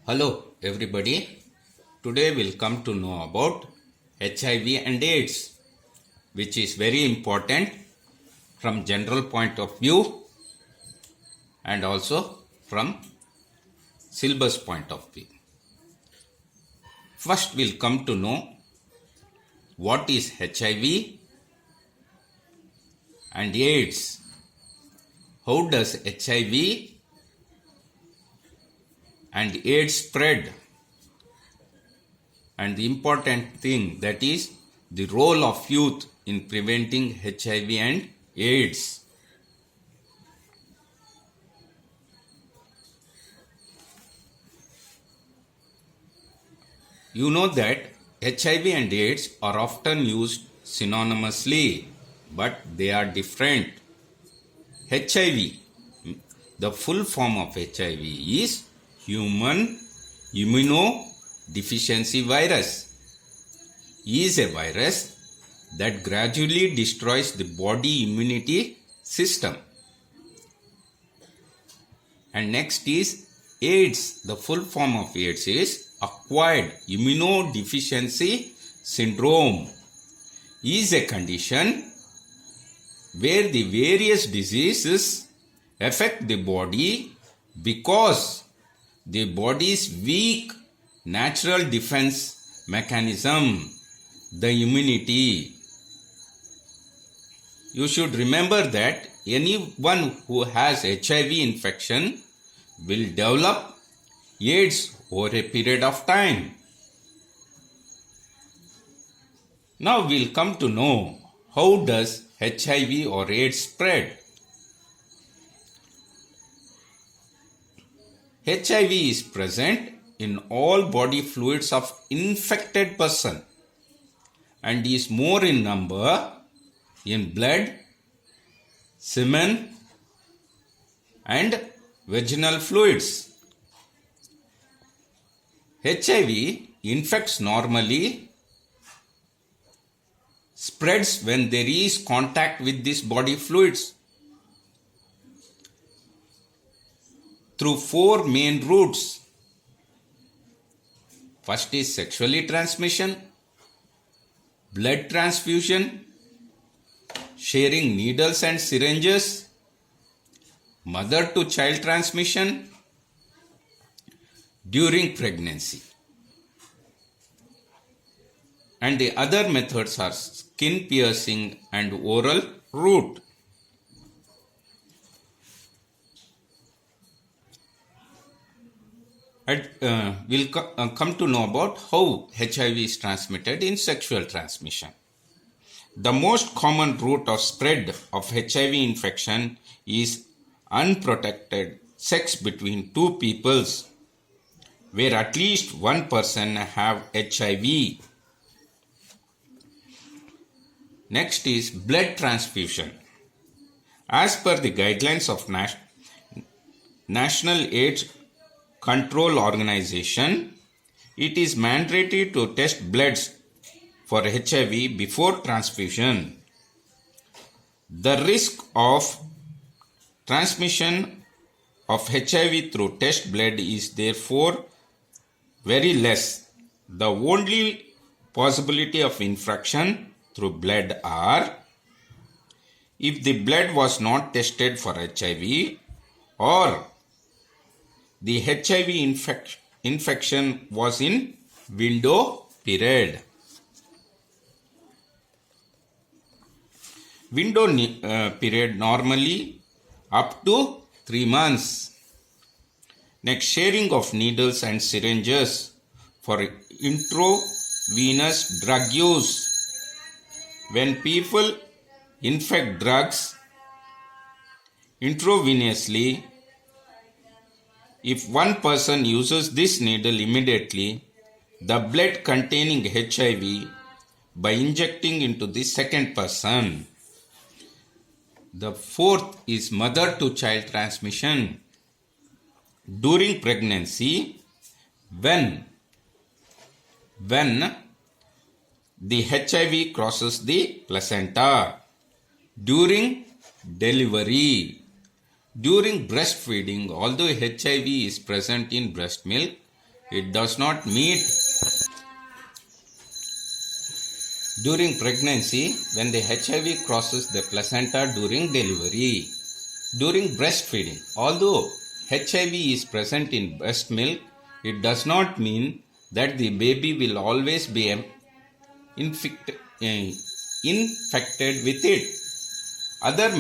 Hello everybody. Today we'll come to know about HIV and AIDS, which is very important from general point of view and also from syllabus point of view. First we'll come to know what is HIV and AIDS. How does HIV and AIDS spread? And the important thing, that is the role of youth in preventing HIV and AIDS. You know that HIV and AIDS are often used synonymously, but they are different. HIV, the full form of HIV is Human Immunodeficiency Virus, is a virus that gradually destroys the body immunity system. And next is AIDS. The full form of AIDS is Acquired Immunodeficiency Syndrome, is a condition where the various diseases affect the body because the body's weak natural defense mechanism, the immunity. You should remember that anyone who has HIV infection will develop AIDS over a period of time. Now we'll come to know how does HIV or AIDS spread. HIV is present in all body fluids of infected person and is more in number in blood, semen and vaginal fluids. HIV infects normally, spreads when there is contact with these body fluids through four main routes. First is sexually transmission, blood transfusion, sharing needles and syringes, mother to child transmission, during pregnancy. And the other methods are skin piercing and oral route. We'll come to know about how HIV is transmitted in sexual transmission. The most common route of spread of HIV infection is unprotected sex between two peoples where at least one person have HIV. Next is blood transfusion. As per the guidelines of National AIDS Control Organization, it is mandatory to test bloods for HIV before transfusion. The risk of transmission of HIV through test blood is therefore very less. The only possibility of infection through blood are if the blood was not tested for HIV or the HIV infection was in window period. Window period normally up to 3 months. Next, sharing of needles and syringes for intravenous drug use. When people infect drugs intravenously, if one person uses this needle immediately, the blood containing HIV by injecting into the second person. The fourth is mother to child transmission. During pregnancy, when the HIV crosses the placenta, during delivery, during breastfeeding, although HIV is present in breast milk, it does not meet during pregnancy when the HIV crosses the placenta during delivery. During breastfeeding, although HIV is present in breast milk, it does not mean that the baby will always be infected with it. Other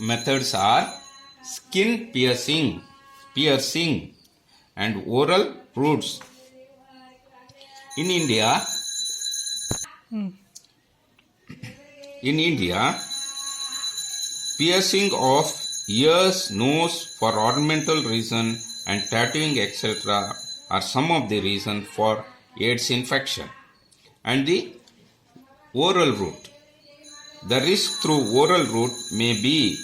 methods are skin piercing and oral routes. In India, piercing of ears, nose for ornamental reason and tattooing etc. are some of the reasons for AIDS infection. And the oral route. The risk through oral route may be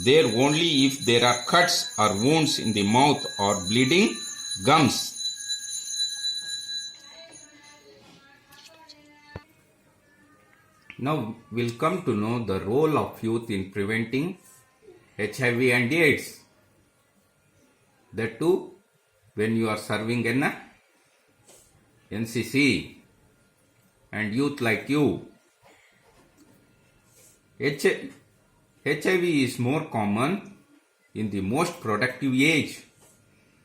there only if there are cuts or wounds in the mouth or bleeding gums. Now we'll come to know the role of youth in preventing HIV and AIDS. That too when you are serving in a NCC and youth like you. HIV is more common in the most productive age,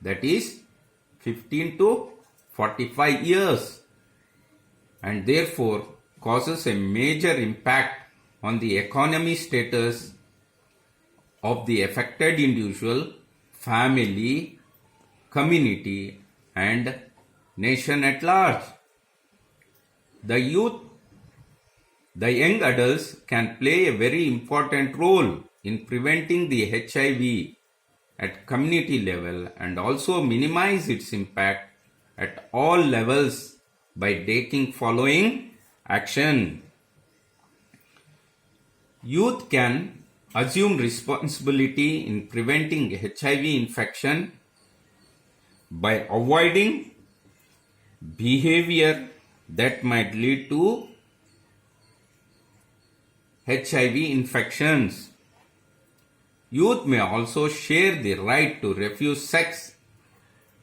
that is 15 to 45 years, and therefore causes a major impact on the economic status of the affected individual, family, community, and nation at large. The young adults can play a very important role in preventing the HIV at community level and also minimize its impact at all levels by taking following action. Youth can assume responsibility in preventing HIV infection by avoiding behavior that might lead to HIV infections. Youth may also share the right to refuse sex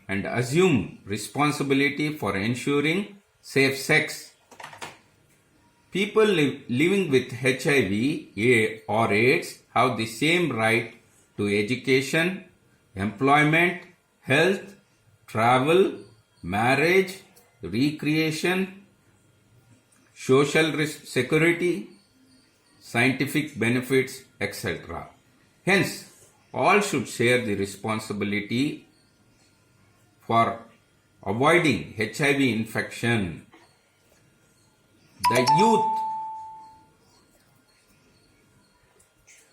and assume responsibility for ensuring safe sex. People living with HIV or AIDS have the same right to education, employment, health, travel, marriage, recreation, social security, scientific benefits, etc. Hence, all should share the responsibility for avoiding HIV infection. The youth,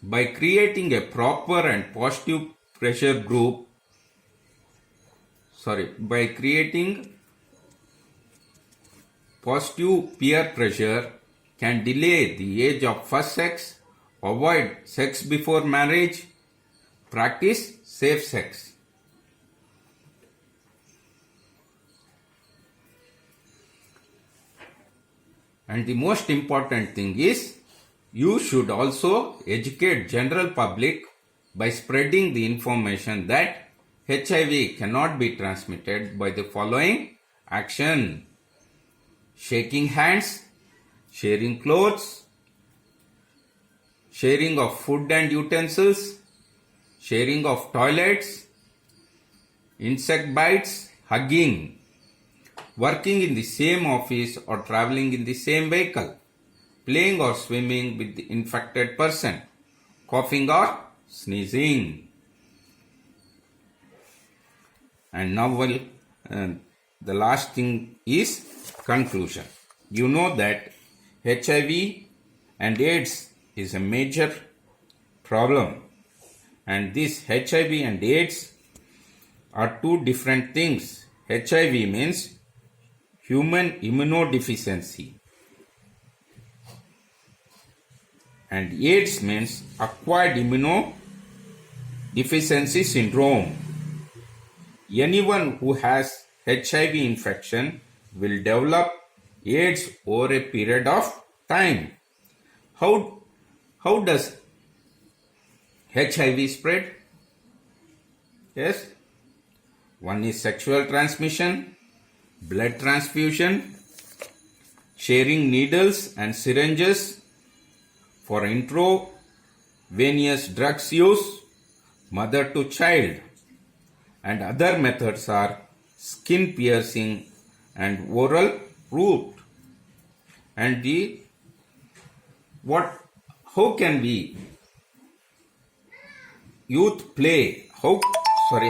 by creating a proper and positive pressure group, by creating positive peer pressure, can delay the age of first sex, avoid sex before marriage, practice safe sex. And the most important thing is, you should also educate general public by spreading the information that HIV cannot be transmitted by the following action: shaking hands, sharing clothes, sharing of food and utensils, sharing of toilets, insect bites, hugging, working in the same office or traveling in the same vehicle, playing or swimming with the infected person, coughing or sneezing. And now the last thing is conclusion. You know that HIV and AIDS is a major problem, and this HIV and AIDS are two different things. HIV means human immunodeficiency, and AIDS means acquired immunodeficiency syndrome. Anyone who has HIV infection will develop AIDS over a period of time. How does HIV spread? Yes, One is sexual transmission, blood transfusion, sharing needles and syringes for intravenous drugs use, mother to child, and other methods are skin piercing and oral route. And how can we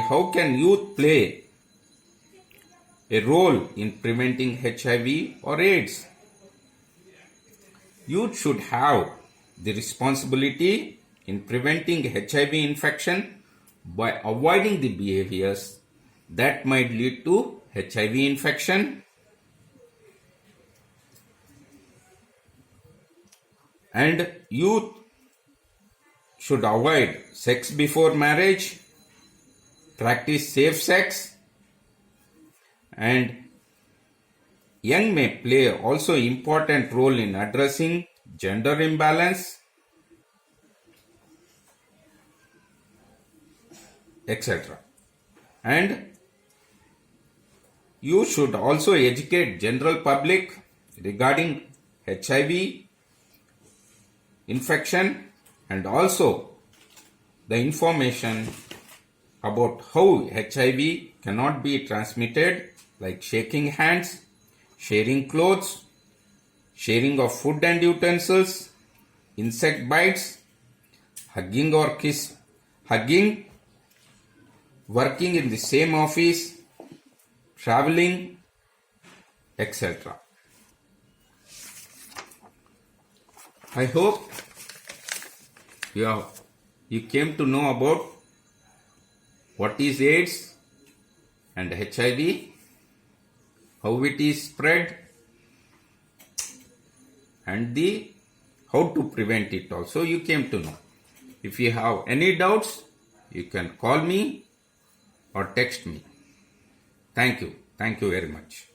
how can youth play a role in preventing HIV or AIDS? Youth should have the responsibility in preventing HIV infection by avoiding the behaviors that might lead to HIV infection, and youth should avoid sex before marriage, practice safe sex, and young may play also important role in addressing gender imbalance, etc. And you should also educate general public regarding HIV infection and also the information about how HIV cannot be transmitted, like shaking hands, sharing clothes, sharing of food and utensils, insect bites, hugging, working in the same office, traveling, etc. I hope you came to know about what is AIDS and HIV, how it is spread, and how to prevent it also you came to know. If you have any doubts, you can call me or text me. Thank you. Thank you very much.